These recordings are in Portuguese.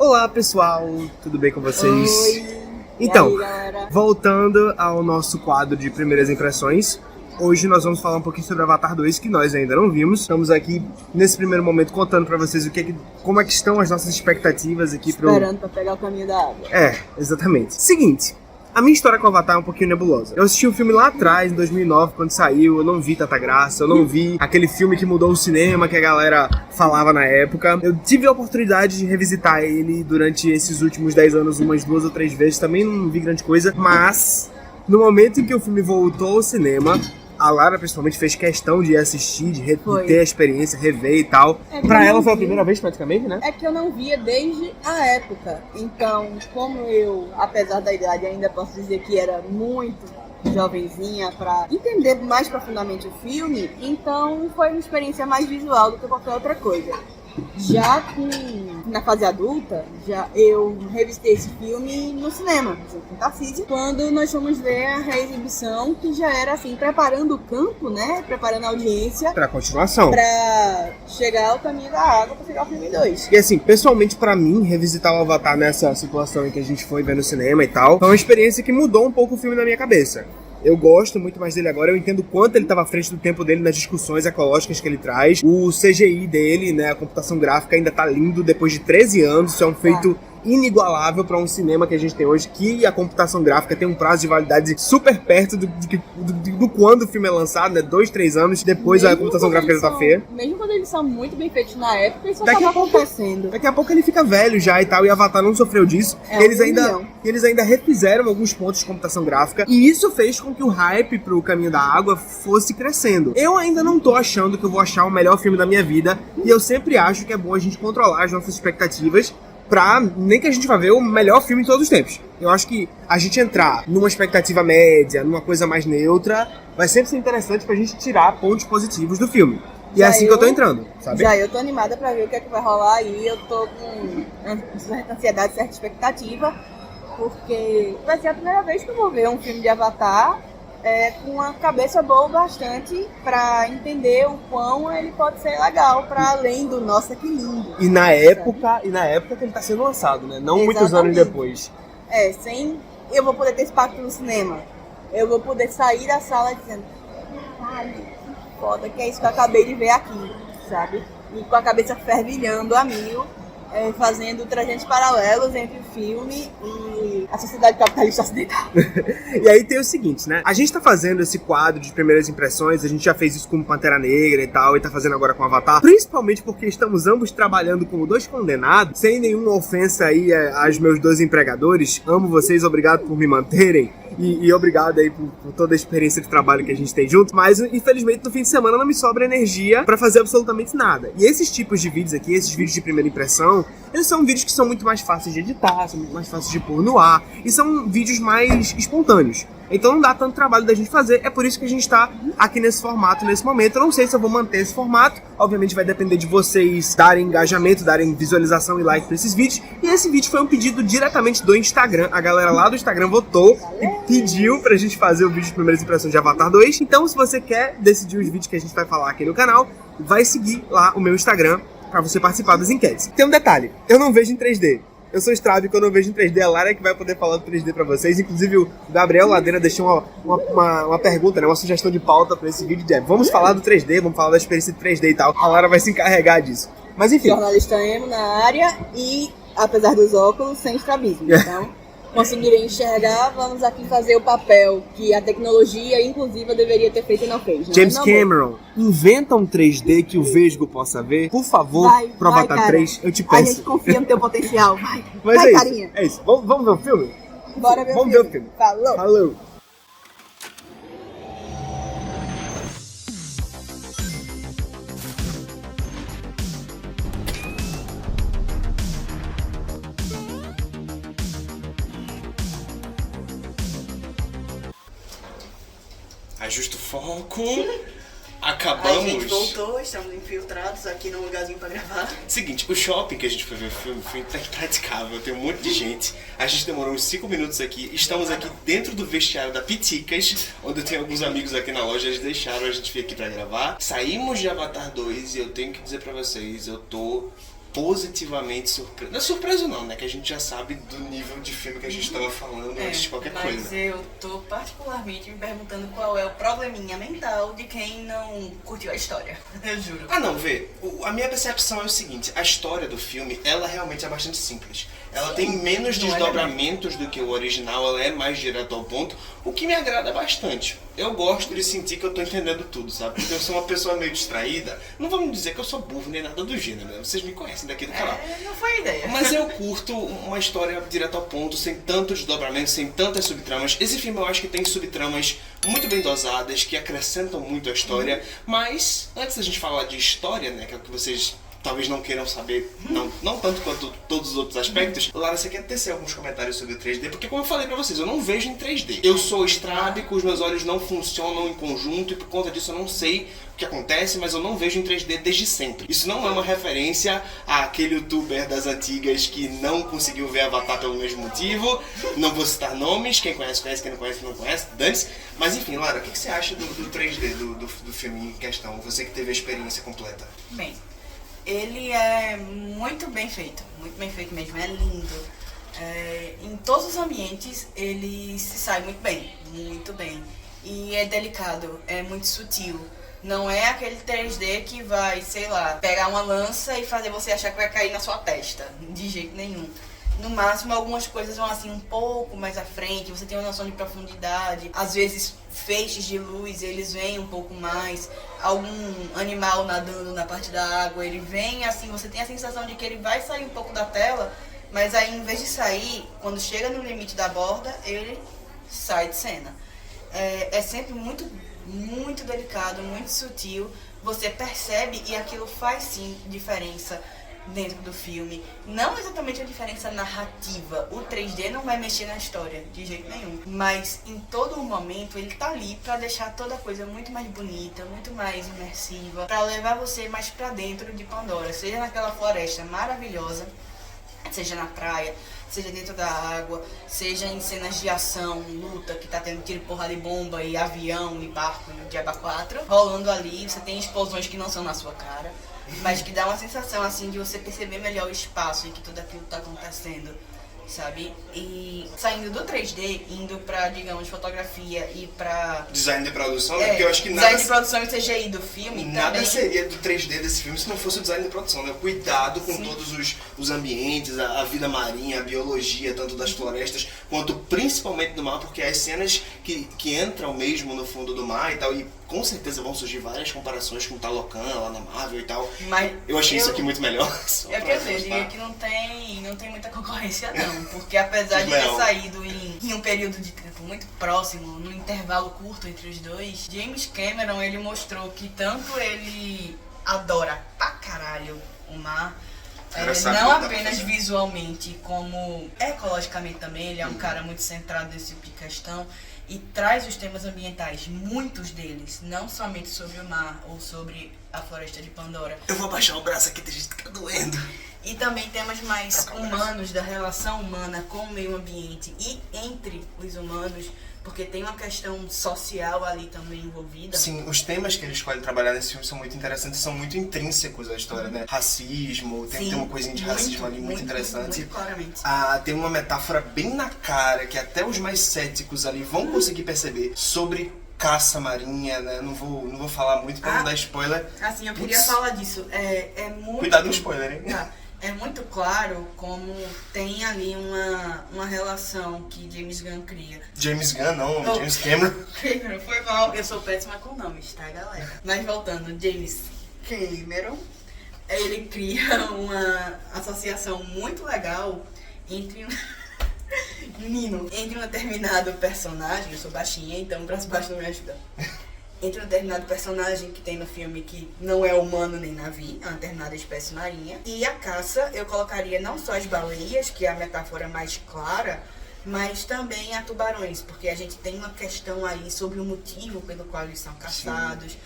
Olá pessoal, tudo bem com vocês? Oi. Então, e aí, galera? voltando ao nosso quadro de primeiras impressões, hoje nós vamos falar um pouquinho sobre Avatar 2, que nós ainda não vimos. Estamos aqui nesse primeiro momento contando pra vocês como é que estão as nossas expectativas aqui Esperando pra pegar o caminho da água. Exatamente. Seguinte, a minha história com o Avatar é um pouquinho nebulosa. Eu assisti um filme lá atrás, em 2009, quando saiu, eu não vi tanta graça, eu não vi aquele filme que mudou o cinema, que a galera falava na época. Eu tive a oportunidade de revisitar ele durante esses últimos 10 anos umas 2 ou 3 vezes, também não vi grande coisa, mas no momento em que o filme voltou ao cinema, a Lara principalmente fez questão de ir assistir, de ter a experiência, rever e tal. Pra ela foi a primeira vez praticamente, né? É que eu não via desde a época. Então, como eu, apesar da idade, ainda posso dizer que era muito jovenzinha pra entender mais profundamente o filme, então foi uma experiência mais visual do que qualquer outra coisa. Já na fase adulta, eu revisitei esse filme no cinema, junto com o Tarcísio, quando nós fomos ver a reexibição, que já era assim, preparando o campo, né? Preparando a audiência Pra continuação. Pra chegar ao caminho da água, pra chegar ao filme 2. E assim, pessoalmente pra mim, revisitar o Avatar nessa situação em que a gente foi ver no cinema e tal, foi uma experiência que mudou um pouco o filme na minha cabeça. Eu gosto muito mais dele agora, eu entendo quanto ele estava à frente do tempo dele nas discussões ecológicas que ele traz. O CGI dele, né, a computação gráfica ainda tá lindo depois de 13 anos, isso é um feito inigualável para um cinema que a gente tem hoje, que a computação gráfica tem um prazo de validade super perto do quando o filme é lançado, né, 2, 3 anos depois a computação gráfica já tá feia. Mesmo quando eles são muito bem feitos na época, isso acaba acontecendo. Daqui a pouco ele fica velho já e tal, e Avatar não sofreu disso. Eles ainda refizeram alguns pontos de computação gráfica, e isso fez com que o hype pro Caminho da Água fosse crescendo. Eu ainda não tô achando que eu vou achar o melhor filme da minha vida, e eu sempre acho que é bom a gente controlar as nossas expectativas pra nem que a gente vá ver o melhor filme de todos os tempos. Eu acho que a gente entrar numa expectativa média, numa coisa mais neutra, vai sempre ser interessante pra gente tirar pontos positivos do filme. E é assim que eu tô entrando, sabe? Eu tô animada pra ver o que é que vai rolar aí. Eu tô com certa ansiedade, certa expectativa, porque vai ser a primeira vez que eu vou ver um filme de Avatar com a cabeça boa bastante pra entender o quão ele pode ser legal, pra além do nossa, que lindo. E na época que ele tá sendo lançado, né? Não muitos anos depois. Eu vou poder ter esse impacto no cinema. Eu vou poder sair da sala dizendo, caralho, que foda, que é isso que eu acabei de ver aqui, sabe? E com a cabeça fervilhando a mil, fazendo trajetos paralelos entre o filme e a sociedade capitalista ocidental. E aí tem o seguinte, né? A gente tá fazendo esse quadro de primeiras impressões, a gente já fez isso com Pantera Negra e tal, e tá fazendo agora com Avatar, principalmente porque estamos ambos trabalhando como 2 condenados, sem nenhuma ofensa aí aos meus 2 empregadores. Amo vocês, obrigado por me manterem. E obrigado aí por toda a experiência de trabalho que a gente tem junto, mas infelizmente no fim de semana não me sobra energia pra fazer absolutamente nada. E esses tipos de vídeos aqui, esses vídeos de primeira impressão, eles são vídeos que são muito mais fáceis de editar, são muito mais fáceis de pôr no ar, e são vídeos mais espontâneos. Então não dá tanto trabalho da gente fazer, é por isso que a gente tá aqui nesse formato, nesse momento. Eu não sei se eu vou manter esse formato, obviamente vai depender de vocês darem engajamento, darem visualização e like pra esses vídeos. E esse vídeo foi um pedido diretamente do Instagram, a galera lá do Instagram votou e pediu pra gente fazer o vídeo de primeiras impressões de Avatar 2. Então se você quer decidir os vídeos que a gente vai falar aqui no canal, vai seguir lá o meu Instagram pra você participar das enquetes. Tem um detalhe, eu não vejo em 3D. Eu sou estrábico, eu não vejo em 3D, a Lara é que vai poder falar do 3D pra vocês. Inclusive o Gabriel Ladeira deixou uma pergunta, né, uma sugestão de pauta pra esse vídeo. Vamos falar do 3D, vamos falar da experiência de 3D e tal. A Lara vai se encarregar disso. Mas enfim. Jornalista emo na área e, apesar dos óculos, sem estrabismo. Então, conseguirem enxergar, vamos aqui fazer o papel que a tecnologia inclusiva deveria ter feito e não fez. James Cameron, inventa um 3D que o Vesgo possa ver. Por favor, pro Avatar 3, eu te peço. A gente confia no teu potencial, vai. Mas vai, carinha. É isso. Vamos ver o filme? Bora ver Vamos ver o filme. Falou. Ajusta o foco. Acabamos. A gente voltou, estamos infiltrados aqui num lugarzinho pra gravar. Seguinte, o shopping que a gente foi ver o filme foi impraticável, tem um monte de gente. A gente demorou uns 5 minutos aqui. Estamos aqui dentro do vestiário da Piticas, onde eu tenho alguns amigos aqui na loja, eles deixaram a gente vir aqui pra gravar. Saímos de Avatar 2 e eu tenho que dizer pra vocês, eu tô positivamente surpreso. Não é surpreso não, né? Que a gente já sabe do nível de filme que a gente estava falando antes de qualquer coisa. Mas eu tô particularmente me perguntando qual é o probleminha mental de quem não curtiu a história. Eu juro. Ah não, vê, a minha percepção é o seguinte, a história do filme, ela realmente é bastante simples. Ela tem menos desdobramentos do que o original, ela é mais direto ao ponto, o que me agrada bastante. Eu gosto de sentir que eu tô entendendo tudo, sabe? Porque eu sou uma pessoa meio distraída. Não vamos dizer que eu sou burro nem nada do gênero, né? Vocês me conhecem daqui do canal. Não foi a ideia. Mas eu curto uma história direto ao ponto, sem tanto desdobramento, sem tantas subtramas. Esse filme eu acho que tem subtramas muito bem dosadas, que acrescentam muito a história. Mas, antes da gente falar de história, né, que é o que vocês talvez não queiram saber, não tanto quanto todos os outros aspectos. Lara, você quer tecer alguns comentários sobre o 3D? Porque como eu falei pra vocês, eu não vejo em 3D. Eu sou estrábico, os meus olhos não funcionam em conjunto e por conta disso eu não sei o que acontece, mas eu não vejo em 3D desde sempre. Isso não é uma referência àquele youtuber das antigas que não conseguiu ver Avatar pelo mesmo motivo. Não vou citar nomes, quem conhece, conhece, quem não conhece, não conhece, dane-se. Mas enfim, Lara, o que você acha do 3D, do filme em questão? Você que teve a experiência completa. Bem, ele é muito bem feito mesmo, é lindo. Em todos os ambientes ele se sai muito bem. E é delicado, é muito sutil. Não é aquele 3D que vai, sei lá, pegar uma lança e fazer você achar que vai cair na sua testa. De jeito nenhum. No máximo, algumas coisas vão assim um pouco mais à frente, você tem uma noção de profundidade. Às vezes, feixes de luz, eles vêm um pouco mais. Algum animal nadando na parte da água, ele vem assim, você tem a sensação de que ele vai sair um pouco da tela, mas aí, em vez de sair, quando chega no limite da borda, ele sai de cena. É sempre muito delicado, muito sutil. Você percebe e aquilo faz sim diferença dentro do filme. Não exatamente a diferença narrativa. O 3D não vai mexer na história de jeito nenhum. Mas em todo momento ele tá ali pra deixar toda a coisa muito mais bonita, muito mais imersiva, pra levar você mais pra dentro de Pandora. Seja naquela floresta maravilhosa, seja na praia, seja dentro da água, seja em cenas de ação, luta, que tá tendo tiro, porra de bomba e avião e barco e o Diaba 4 rolando ali. Você tem explosões que não são na sua cara, mas que dá uma sensação assim de você perceber melhor o espaço em que tudo aquilo tá acontecendo, sabe? E saindo do 3D, indo pra, digamos, fotografia e pra design de produção, né? Porque eu acho que design de produção e CGI do filme nada também seria do 3D desse filme se não fosse o design de produção, né? O cuidado com todos os ambientes, a vida marinha, a biologia, tanto das florestas, quanto principalmente do mar, porque as cenas que entram mesmo no fundo do mar e tal, e com certeza vão surgir várias comparações com o Talocan lá na Marvel e tal. Mas eu achei isso aqui muito melhor. Eu quero dizer que não tem muita concorrência não, porque apesar de ter saído em um período de tempo muito próximo, num intervalo curto entre os dois, James Cameron, ele mostrou que tanto ele adora pra caralho o mar, não apenas visualmente, como ecologicamente também. Ele é um cara muito centrado nesse tipo de questão e traz os temas ambientais, muitos deles, não somente sobre o mar ou sobre a floresta de Pandora. Eu vou abaixar o braço aqui, tem gente que tá doendo. E também temas mais humanos, da relação humana com o meio ambiente e entre os humanos, porque tem uma questão social ali também envolvida. Sim, os temas que ele escolhe trabalhar nesse filme são muito interessantes, são muito intrínsecos à história, né? Racismo, tem uma coisinha de racismo ali muito interessante. Muito claramente. Tem uma metáfora bem na cara, que até os mais céticos ali vão conseguir perceber, sobre caça marinha, né? Não vou falar muito pra não dar spoiler. Assim, eu queria falar disso. É muito... Cuidado no spoiler, hein? É muito claro como tem ali uma relação que James Gunn cria. James Gunn não, James Cameron. Cameron, foi mal. Eu sou péssima com nomes, tá, galera? Mas voltando, James Cameron, ele cria uma associação muito legal entre entre um determinado personagem. Eu sou baixinha, então o braço baixo não me ajuda. Entre um determinado personagem que tem no filme que não é humano nem navio, é uma determinada espécie marinha. E a caça, eu colocaria não só as baleias, que é a metáfora mais clara, mas também a tubarões, porque a gente tem uma questão aí sobre o motivo pelo qual eles são caçados,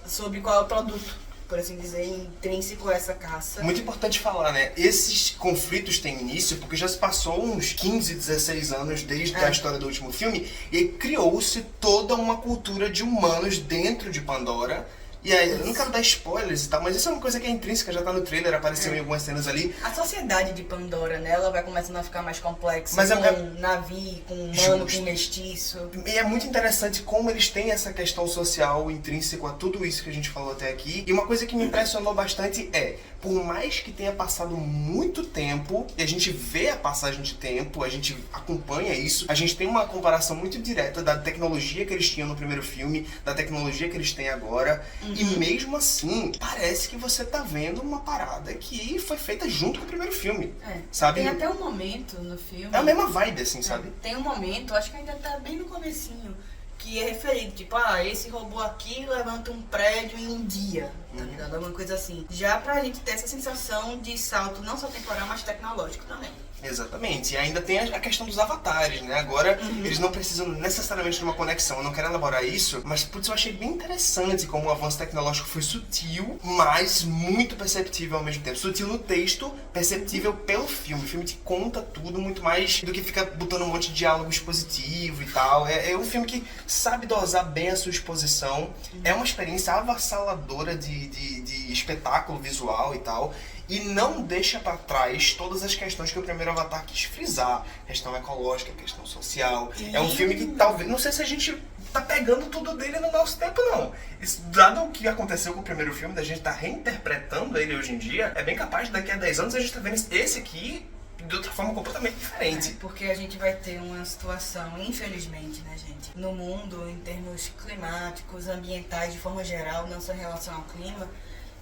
sobre qual é o produto, por assim dizer, intrínseco a essa caça. Muito importante falar, né? Esses conflitos têm início porque já se passou uns 15, 16 anos desde a história do último filme e criou-se toda uma cultura de humanos dentro de Pandora E aí, eu não quero dar spoilers e tal, mas isso é uma coisa que é intrínseca, já tá no trailer, apareceu em algumas cenas ali. A sociedade de Pandora, né, ela vai começando a ficar mais complexa, Mas com Navi, com humano, com mestiço. E é muito interessante como eles têm essa questão social intrínseca a tudo isso que a gente falou até aqui. E uma coisa que me impressionou bastante é, por mais que tenha passado muito tempo, e a gente vê a passagem de tempo, a gente acompanha isso, a gente tem uma comparação muito direta da tecnologia que eles tinham no primeiro filme, da tecnologia que eles têm agora, e mesmo assim, parece que você tá vendo uma parada que foi feita junto com o primeiro filme, sabe? Tem até um momento no filme... É a mesma vibe, assim, sabe? Tem um momento, acho que ainda tá bem no comecinho, que é referido, tipo, esse robô aqui levanta um prédio em um dia, tá ligado? Alguma coisa assim. Já pra gente ter essa sensação de salto não só temporal, mas tecnológico também. Exatamente, e ainda tem a questão dos avatares, né? Agora, eles não precisam necessariamente de uma conexão, eu não quero elaborar isso, mas, putz, eu achei bem interessante como o avanço tecnológico foi sutil, mas muito perceptível ao mesmo tempo. Sutil no texto, perceptível pelo filme. O filme te conta tudo muito mais do que fica botando um monte de diálogo expositivo e tal. É um filme que sabe dosar bem a sua exposição, é uma experiência avassaladora de espetáculo visual e tal. E não deixa pra trás todas as questões que o primeiro Avatar quis frisar. Questão ecológica, questão social. É um filme que talvez... Não sei se a gente tá pegando tudo dele no nosso tempo, não. Isso, dado o que aconteceu com o primeiro filme, da gente tá reinterpretando ele hoje em dia, é bem capaz de daqui a 10 anos a gente tá vendo esse aqui de outra forma completamente diferente. Porque a gente vai ter uma situação, infelizmente, né, gente? No mundo, em termos climáticos, ambientais, de forma geral, não só em relação ao clima,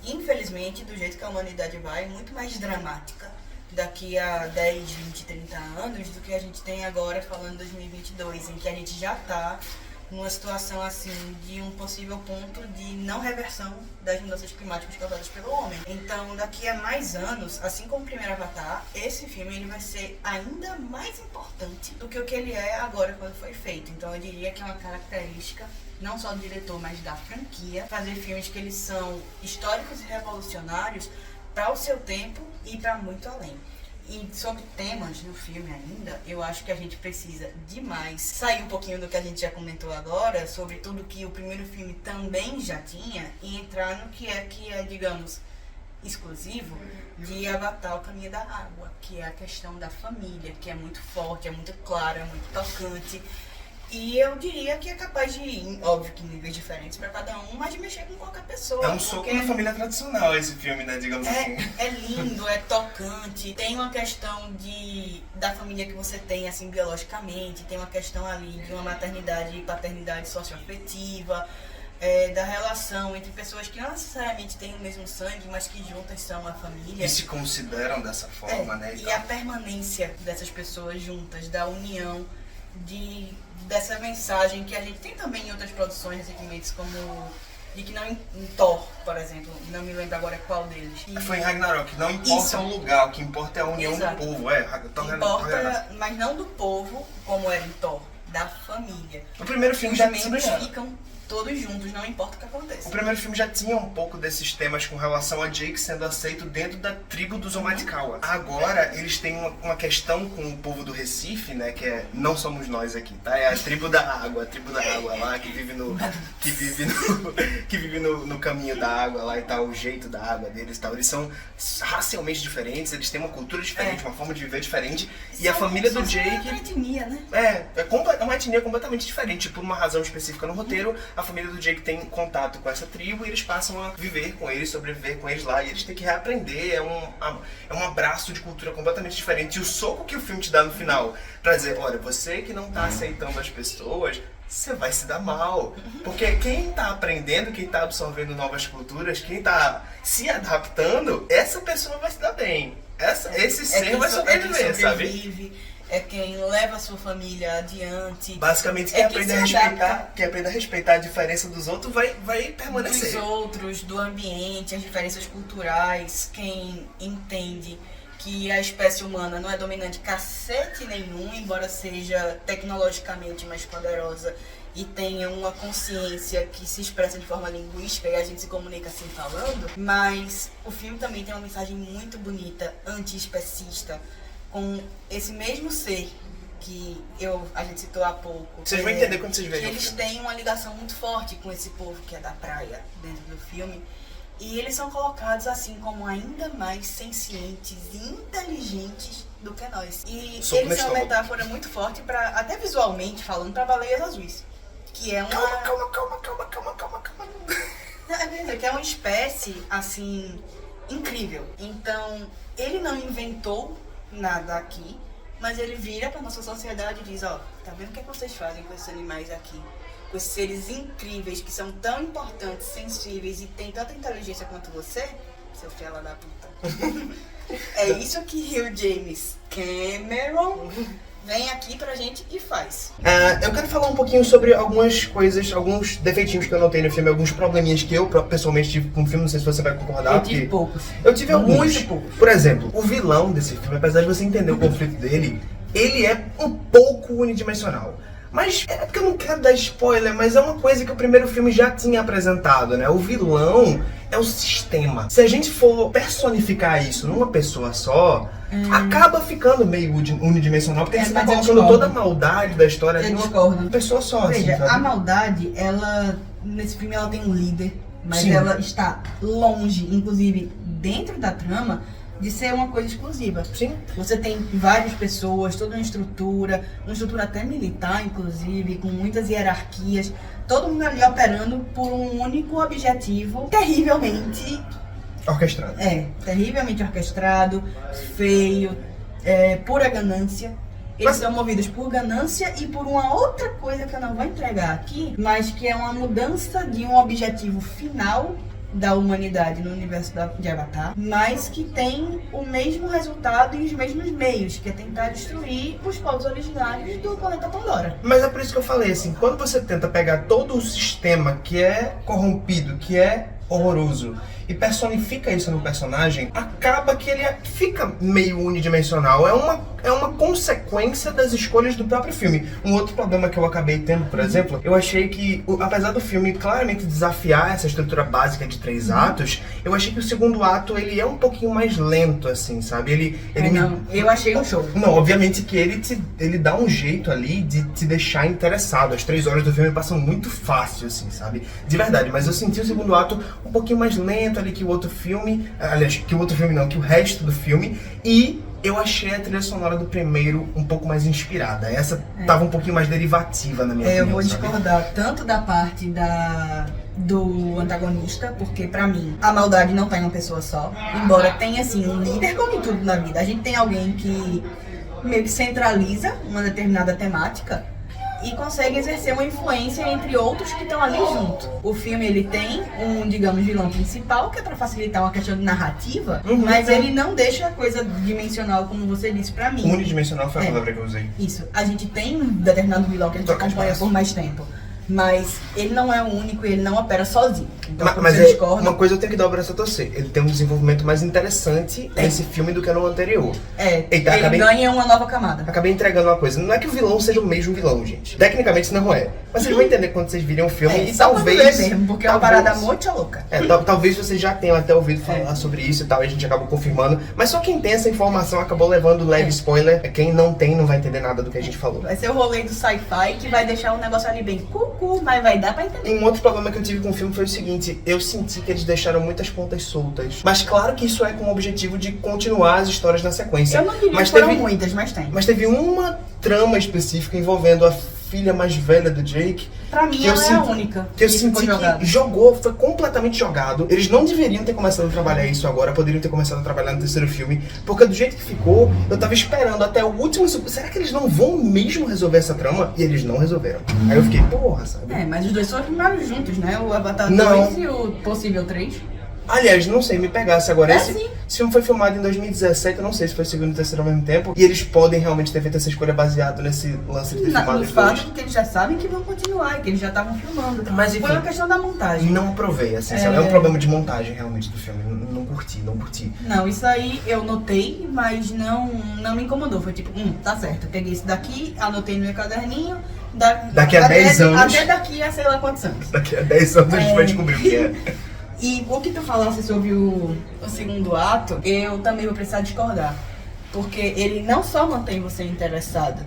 infelizmente, do jeito que a humanidade vai, muito mais dramática daqui a 10, 20, 30 anos do que a gente tem agora falando em 2022, em que a gente já está numa situação assim de um possível ponto de não reversão das mudanças climáticas causadas pelo homem. Então, daqui a mais anos, assim como o primeiro Avatar, esse filme ele vai ser ainda mais importante do que o que ele é agora quando foi feito. Então, eu diria que é uma característica não só do diretor, mas da franquia, fazer filmes que eles são históricos e revolucionários para o seu tempo e para muito além. E sobre temas no filme ainda, eu acho que a gente precisa demais sair um pouquinho do que a gente já comentou agora, sobre tudo que o primeiro filme também já tinha, e entrar no que é, digamos, exclusivo de Avatar, o Caminho da Água, que é a questão da família, que é muito forte, é muito clara, é muito tocante. E eu diria que é capaz de ir, óbvio que em níveis diferentes para cada um, mas de mexer com qualquer pessoa. É um soco na família tradicional esse filme, né, digamos assim. É lindo, é tocante, tem uma questão da família que você tem, assim, biologicamente, tem uma questão ali de uma maternidade e paternidade socioafetiva, da relação entre pessoas que não necessariamente têm o mesmo sangue, mas que juntas são a família. E se consideram dessa forma, né? E a permanência dessas pessoas juntas, da união, dessa mensagem que a gente tem também em outras produções recentemente, como de que não em Thor, por exemplo, não me lembro agora qual deles. Foi em Ragnarok, não importa o lugar, o que importa é a união do povo, importa, mas não do povo, como era em Thor, da família. O primeiro filme os já membros tinha... ficam todos juntos, não importa o que aconteça. O primeiro filme já tinha um pouco desses temas com relação a Jake sendo aceito dentro da tribo dos Omatikawa. Agora, eles têm uma questão com o povo do Recife, né, que não somos nós aqui, tá? É a tribo da água lá, que vive no caminho da água lá e tal, o jeito da água deles e tal. Eles são racialmente diferentes, eles têm uma cultura diferente, uma forma de viver diferente. E a família do Jake... É uma etnia, né? É uma etnia completamente diferente. Por uma razão específica no roteiro, a família do Jake tem contato com essa tribo e eles passam a viver com eles, sobreviver com eles lá, e eles têm que reaprender. É um abraço de cultura completamente diferente. E o soco que o filme te dá no final, pra dizer, olha, você que não tá aceitando as pessoas, você vai se dar mal. Porque quem tá aprendendo, quem tá absorvendo novas culturas, quem tá se adaptando, essa pessoa vai se dar bem. Esse ser vai sobreviver, sabe? É quem leva a sua família adiante. Basicamente, quem aprende a respeitar a diferença dos outros vai permanecer. Dos outros, do ambiente, as diferenças culturais, quem entende que a espécie humana não é dominante cacete nenhum, embora seja tecnologicamente mais poderosa e tenha uma consciência que se expressa de forma linguística e a gente se comunica assim falando, mas o filme também tem uma mensagem muito bonita, anti-especista, com esse mesmo ser que a gente citou há pouco. Vocês vão entender quando vocês verem o eles filme. têm uma ligação muito forte com esse povo que é da praia dentro do filme. E eles são colocados assim como ainda mais sencientes e inteligentes do que nós. E Soco no eles são uma estômago. metáfora muito forte, até visualmente falando, para baleias azuis. Que é uma... Calma. Que é uma espécie, assim, incrível. Então, ele não inventou nada aqui, mas ele vira pra nossa sociedade e diz, ó, tá vendo o que vocês fazem com esses animais aqui? Com esses seres incríveis que são tão importantes, sensíveis e têm tanta inteligência quanto você, seu fela da puta. É isso que o James Cameron vem aqui pra gente e faz. Eu quero falar um pouquinho sobre algumas coisas, alguns defeitinhos que eu notei no filme, alguns probleminhas que eu pessoalmente tive com o filme, não sei se você vai concordar. Eu tive poucos. Eu tive alguns. Muito poucos. Por exemplo, o vilão desse filme, apesar de você entender o conflito dele, ele é um pouco unidimensional. Mas é porque eu não quero dar spoiler, mas é uma coisa que o primeiro filme já tinha apresentado, né? O vilão é o sistema. Se a gente for personificar isso numa pessoa só, acaba ficando meio unidimensional, porque você tá mas eu colocando discordo. toda a maldade da história Eu de uma discordo. pessoa só. Veja, assim, sabe? a maldade, ela, nesse filme, ela tem um líder, mas Sim. ela está longe, inclusive dentro da trama, de ser uma coisa exclusiva. Sim. Você tem várias pessoas, toda uma estrutura até militar, inclusive, com muitas hierarquias, todo mundo ali operando por um único objetivo terrivelmente orquestrado, feio, pura ganância. Eles são movidos por ganância e por uma outra coisa que eu não vou entregar aqui, mas que é uma mudança de um objetivo final da humanidade no universo de Avatar, mas que tem o mesmo resultado e os mesmos meios, que é tentar destruir os povos originários do planeta Pandora. Mas é por isso que eu falei, assim, quando você tenta pegar todo o sistema que é corrompido, que é horroroso, e personifica isso no personagem, acaba que ele fica meio unidimensional. É uma consequência das escolhas do próprio filme. Um outro problema que eu acabei tendo, por exemplo, eu achei que, apesar do filme claramente desafiar essa estrutura básica de 3 atos, eu achei que o segundo ato, ele é um pouquinho mais lento, assim, sabe? Eu achei um show. Não, obviamente que ele dá um jeito ali de te deixar interessado. As 3 horas do filme passam muito fácil, assim, sabe? De verdade, mas eu senti o segundo ato um pouquinho mais lento ali que o outro filme. Aliás, que o resto do filme. E eu achei a trilha sonora do primeiro um pouco mais inspirada. Essa tava um pouquinho mais derivativa, na minha opinião. Eu vou sabe? discordar tanto da parte do antagonista, porque pra mim a maldade não tá em uma pessoa só, embora tenha assim um líder, como em tudo na vida. A gente tem alguém que meio que centraliza uma determinada temática e consegue exercer uma influência entre outros que estão ali junto. O filme, ele tem um, digamos, vilão principal, que é pra facilitar uma questão de narrativa, mas ele não deixa a coisa dimensional, como você disse pra mim. Unidimensional foi a palavra que eu usei. Isso. A gente tem um determinado vilão que a gente Troca de acompanha braço. por mais tempo. Mas ele não é o único e ele não opera sozinho. Então, Mas você discorda. uma coisa eu tenho que dar o braço a torcer. Ele tem um desenvolvimento mais interessante nesse filme do que no anterior. Eita, ele ganha uma nova camada. Acabei entregando uma coisa. Não é que o vilão seja o mesmo vilão, gente. Tecnicamente não é. Mas vocês vão entender quando vocês virem o filme. E E só talvez... pra ver mesmo, porque é uma talvez- parada muito louca. Talvez vocês já tenham até ouvido falar sobre isso e tal, e a gente acabou confirmando. Mas só quem tem essa informação acabou levando leve spoiler. Quem não tem não vai entender nada do que a gente falou. Vai ser o rolê do sci-fi que vai deixar o negócio ali bem cucu, mas vai dar pra entender. E um outro problema que eu tive com o filme foi o seguinte: eu senti que eles deixaram muitas pontas soltas. Mas claro que isso é com o objetivo de continuar as histórias na sequência. Eu não diria Mas que foram teve- muitas, mas tem. Mas teve uma trama específica envolvendo a filha mais velha do Jake. Pra mim, que eu ela é a senti- única Que eu ficou senti jogada. que foi completamente jogado. Eles não deveriam ter começado a trabalhar isso agora, poderiam ter começado a trabalhar no terceiro filme, porque do jeito que ficou, eu tava esperando até o último. Será que eles não vão mesmo resolver essa trama? E eles não resolveram. Aí eu fiquei, porra, sabe? Mas os dois foram filmados juntos, né? O Avatar Não. 2 e o possível 3. Aliás, não sei, me pegasse agora. É Esse sim. filme foi filmado em 2017, eu não sei se foi o segundo e o terceiro ao mesmo tempo. E eles podem realmente ter feito essa escolha baseado nesse lance de ter filmado No os fato dois. de que eles já sabem que vão continuar, que eles já estavam filmando. Mas, enfim, foi uma questão da montagem. Não aprovei, assim, sabe? É um problema de montagem realmente do filme. Não curti. Não, isso aí eu notei, mas não me incomodou. Foi tipo, tá certo, eu peguei isso daqui, anotei no meu caderninho. Daqui a 10 anos. Até daqui a sei lá quantos anos. Daqui a 10 anos a gente vai descobrir o que é. E o que tu falasse sobre o segundo ato, eu também vou precisar discordar. Porque ele não só mantém você interessado,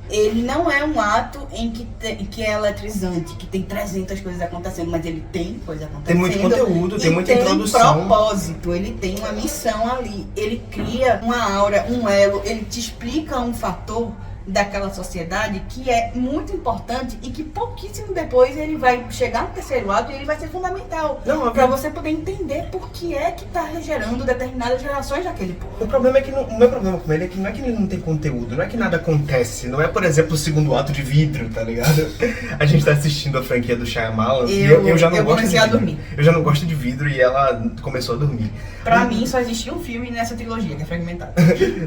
ele não é um ato em que é eletrizante, que tem 300 coisas acontecendo, mas ele tem coisa acontecendo. Tem muito conteúdo, tem muita introdução. Tem um propósito, ele tem uma missão ali. Ele cria uma aura, um elo, ele te explica um fator daquela sociedade que é muito importante e que pouquíssimo depois ele vai chegar no terceiro ato e ele vai ser fundamental para você poder entender por que é que tá gerando determinadas gerações daquele povo. O problema é que o meu problema com ele é que não é que ele não tem conteúdo, não é que nada acontece, não é, por exemplo, o segundo ato de vidro, tá ligado? A gente tá assistindo a franquia do Shyamalan e eu já não gosto de vidro. Dormir. Eu já não gosto de vidro e ela começou a dormir. Pra mim só existia um filme nessa trilogia, que é Fragmentado.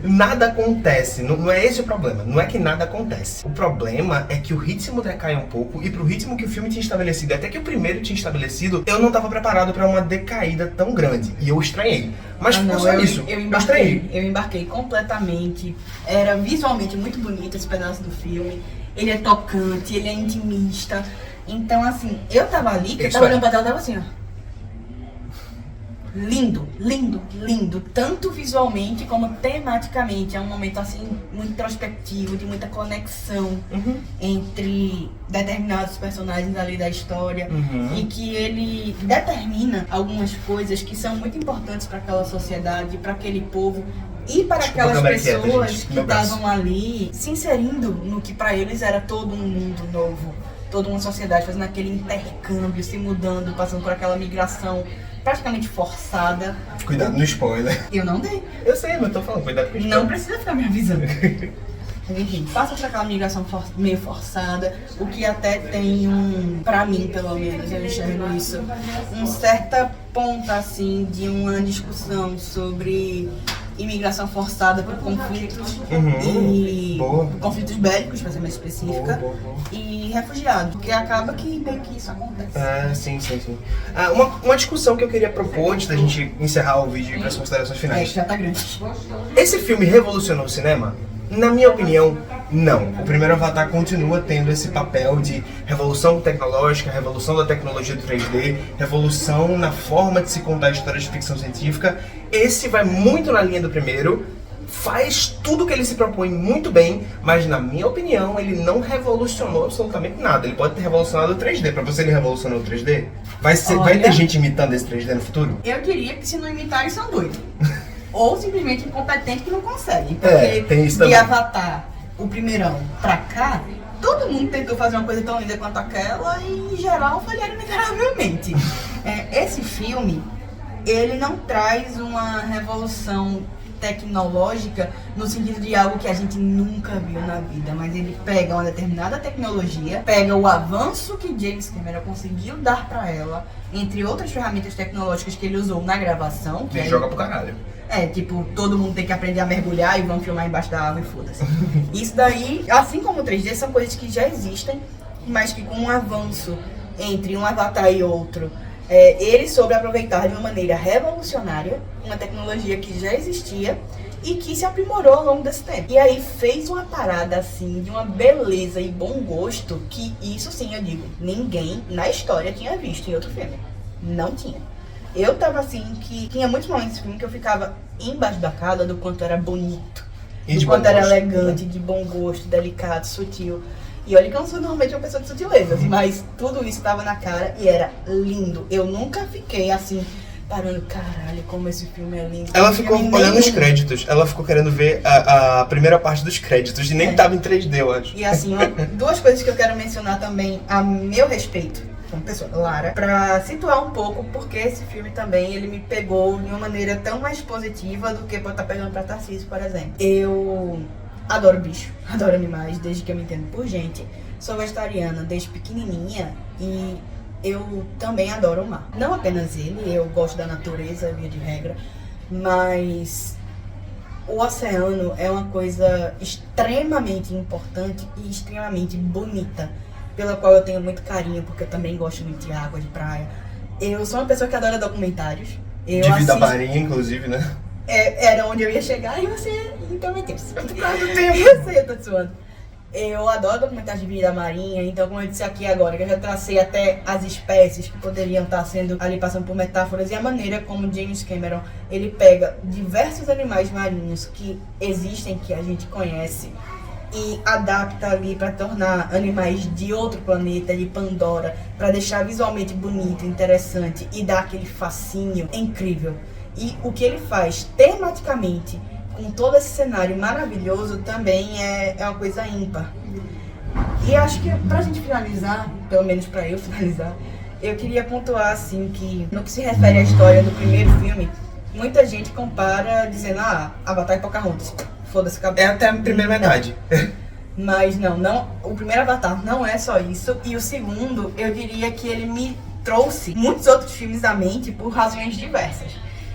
Nada acontece, não é esse o problema, não é que nada acontece. O problema é que o ritmo decai um pouco e pro ritmo que o filme tinha estabelecido, até que o primeiro tinha estabelecido, eu não tava preparado pra uma decaída tão grande e eu estranhei. Mas não, só isso. Eu embarquei completamente. Era visualmente muito bonito esse pedaço do filme. Ele é tocante, ele é intimista. Então, assim, eu tava ali, que eu tava olhando pra tela, eu tava assim, ó. Lindo, lindo, lindo, tanto visualmente como tematicamente. É um momento assim muito introspectivo, de muita conexão entre determinados personagens ali da história e que ele determina algumas coisas que são muito importantes para aquela sociedade, para aquele povo e para aquelas pessoas que estavam ali se inserindo no que para eles era todo um mundo novo, toda uma sociedade fazendo aquele intercâmbio, se mudando, passando por aquela migração praticamente forçada. Cuidado no spoiler. Eu não dei. Eu sei, mas eu tô falando, cuidado com o spoiler. Não precisa ficar me avisando. Enfim, passa por aquela migração meio forçada, o que até tem pra mim pelo menos, eu enxergo isso, um certa ponta assim de uma discussão sobre imigração forçada por conflitos e conflitos bélicos, para ser mais específica, e refugiados, porque acaba que meio que isso acontece. Sim. Uma discussão que eu queria propor antes da gente encerrar o vídeo e ir para as considerações finais. Já tá grande. Esse filme revolucionou o cinema? Na minha opinião, não. O primeiro Avatar continua tendo esse papel de revolução tecnológica, revolução da tecnologia do 3D, revolução na forma de se contar histórias de ficção científica. Esse vai muito na linha do primeiro, faz tudo o que ele se propõe muito bem, mas na minha opinião ele não revolucionou absolutamente nada. Ele pode ter revolucionado o 3D. Pra você ele revolucionou o 3D? Vai ter gente imitando esse 3D no futuro? Eu diria que se não imitarem são doidos. Ou simplesmente incompetente que não consegue. Porque tem isso de também. Avatar, o primeirão, pra cá, todo mundo tentou fazer uma coisa tão linda quanto aquela e, em geral, falharam miseravelmente. Esse filme, ele não traz uma revolução tecnológica no sentido de algo que a gente nunca viu na vida, mas ele pega uma determinada tecnologia, pega o avanço que James Cameron conseguiu dar pra ela, entre outras ferramentas tecnológicas que ele usou na gravação. Que joga pro caralho. Tipo, todo mundo tem que aprender a mergulhar e vão filmar embaixo da água e foda-se. Isso daí, assim como o 3D, são coisas que já existem, mas que com um avanço entre um Avatar e outro, ele soube aproveitar de uma maneira revolucionária uma tecnologia que já existia e que se aprimorou ao longo desse tempo. E aí fez uma parada assim, de uma beleza e bom gosto, que isso sim, eu digo, ninguém na história tinha visto em outro filme. Não tinha. Eu tava assim, que tinha muitos momentos nesse filme que eu ficava embasbacada do quanto era bonito, do quanto era elegante, de bom gosto, delicado, sutil. E olha que eu não sou normalmente uma pessoa de sutilezas, mas tudo isso tava na cara e era lindo. Eu nunca fiquei assim, parando, caralho, como esse filme é lindo. Ela ficou olhando os créditos, ela ficou querendo ver a primeira parte dos créditos, e nem tava em 3D, eu acho. E assim, duas coisas que eu quero mencionar também a meu respeito, como pessoa, Lara, pra situar um pouco porque esse filme também, ele me pegou de uma maneira tão mais positiva do que pode estar pegando pra Tarcísio, por exemplo. Eu adoro bicho, adoro animais, desde que eu me entendo por gente. Sou vegetariana desde pequenininha e eu também adoro o mar. Não apenas ele, eu gosto da natureza, via de regra, mas o oceano é uma coisa extremamente importante e extremamente bonita, pela qual eu tenho muito carinho, porque eu também gosto muito de água, de praia. Eu sou uma pessoa que adora documentários. De vida marinha, inclusive, né? Era onde eu ia chegar e você intrometeu-se. Eu sei, eu tô te suando. Eu adoro documentários de vida marinha, então como eu disse aqui agora, que eu já tracei até as espécies que poderiam estar sendo ali passando por metáforas, e a maneira como James Cameron, ele pega diversos animais marinhos que existem, que a gente conhece, e adapta ali para tornar animais de outro planeta, de Pandora, para deixar visualmente bonito, interessante e dar aquele fascínio, é incrível. E o que ele faz tematicamente com todo esse cenário maravilhoso também é uma coisa ímpar. E acho que pra gente finalizar, pelo menos pra eu finalizar, eu queria pontuar assim que no que se refere à história do primeiro filme, muita gente compara dizendo, Avatar e Pocahontas. Foda-se, acabou. É até a primeira metade. Mas não, o primeiro Avatar não é só isso. E o segundo, eu diria que ele me trouxe muitos outros filmes à mente por razões diversas.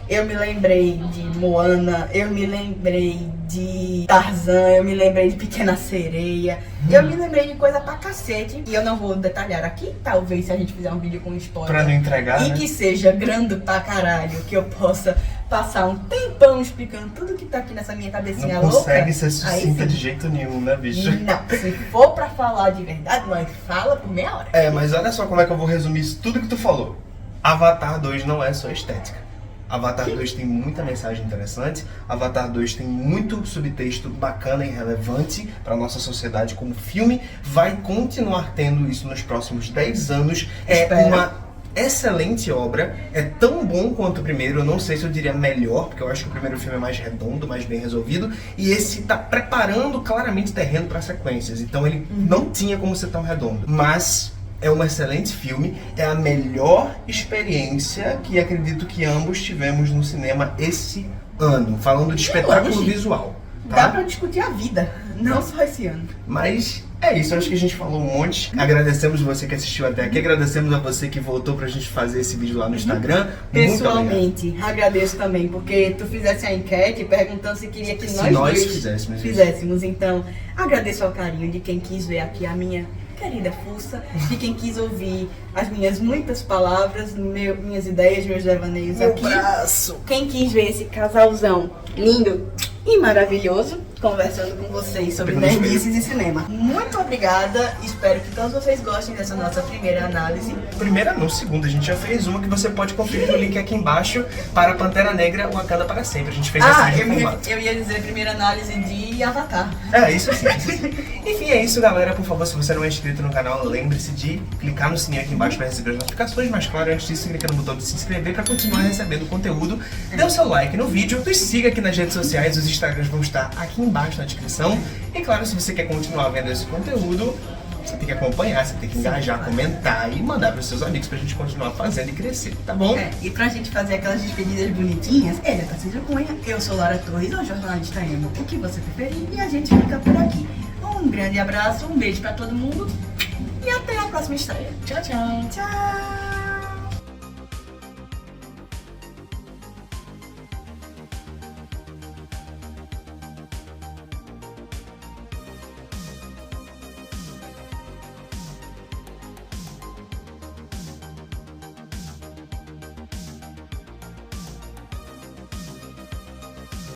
Eu me lembrei de Moana, eu me lembrei de Tarzan, eu me lembrei de Pequena Sereia, eu me lembrei de coisa pra cacete. E eu não vou detalhar aqui, talvez se a gente fizer um vídeo com spoiler. Pra não entregar, e né? que seja grande pra caralho, que eu possa passar um tempão explicando tudo que tá aqui nessa minha cabecinha Não louca. consegue ser Aí sucinta sim. de jeito nenhum, né, bicho? Não, se for pra falar de verdade, nós fala por meia hora. É, mas olha só como é que eu vou resumir isso tudo que tu falou. Avatar 2 não é só estética. Avatar 2 tem muita mensagem interessante. Avatar 2 tem muito subtexto bacana e relevante para nossa sociedade como filme. Vai continuar tendo isso nos próximos 10 anos. É Espero. uma excelente obra. É tão bom quanto o primeiro. Eu não sei se eu diria melhor, porque eu acho que o primeiro filme é mais redondo, mais bem resolvido. E esse tá preparando claramente terreno para sequências. Então ele não tinha como ser tão redondo. Mas é um excelente filme, é a melhor experiência que acredito que ambos tivemos no cinema esse ano, falando de espetáculo longe. visual. Dá Tá? pra discutir a vida, não só esse ano. Mas é isso, acho que a gente falou um monte. Agradecemos você que assistiu até aqui, agradecemos a você que voltou pra gente fazer esse vídeo lá no Instagram. Muito obrigado. Pessoalmente, agradeço também, porque tu fizesse a enquete perguntando se queria que Se nós nós dois fizéssemos. Então, agradeço ao carinho de quem quis ver aqui a minha querida fuça, de quem quis ouvir as minhas muitas palavras, minhas ideias, meus devaneios aqui. Braço. Quem quis ver esse casalzão lindo e maravilhoso, conversando com vocês sobre nerdices e cinema. Muito obrigada, espero que todos vocês gostem dessa nossa primeira análise. Primeira não, segunda. A gente já fez uma que você pode conferir no link aqui embaixo para Pantera Negra, Wakanda para sempre. A gente fez essa de formato. eu ia dizer primeira análise de Avatar. É, isso assim, isso assim. Enfim, é isso, galera. Por favor, se você não é inscrito no canal, lembre-se de clicar no sininho aqui embaixo para receber as notificações. Mas claro, antes disso, clica no botão de se inscrever para continuar recebendo conteúdo. Dê o seu like no vídeo, nos siga aqui nas redes sociais, os Instagrams vão estar aqui embaixo na descrição. E claro, se você quer continuar vendo esse conteúdo, você tem que acompanhar, você tem que engajar, comentar e mandar para os seus amigos pra gente continuar fazendo e crescer, tá bom? E pra gente fazer aquelas despedidas bonitinhas, ele é Tarcísio Cunha, eu sou Lara Torres, o jornalista emo, o que você preferir, e a gente fica por aqui. Um grande abraço, um beijo pra todo mundo e até a próxima estreia. Tchau, tchau. Tchau!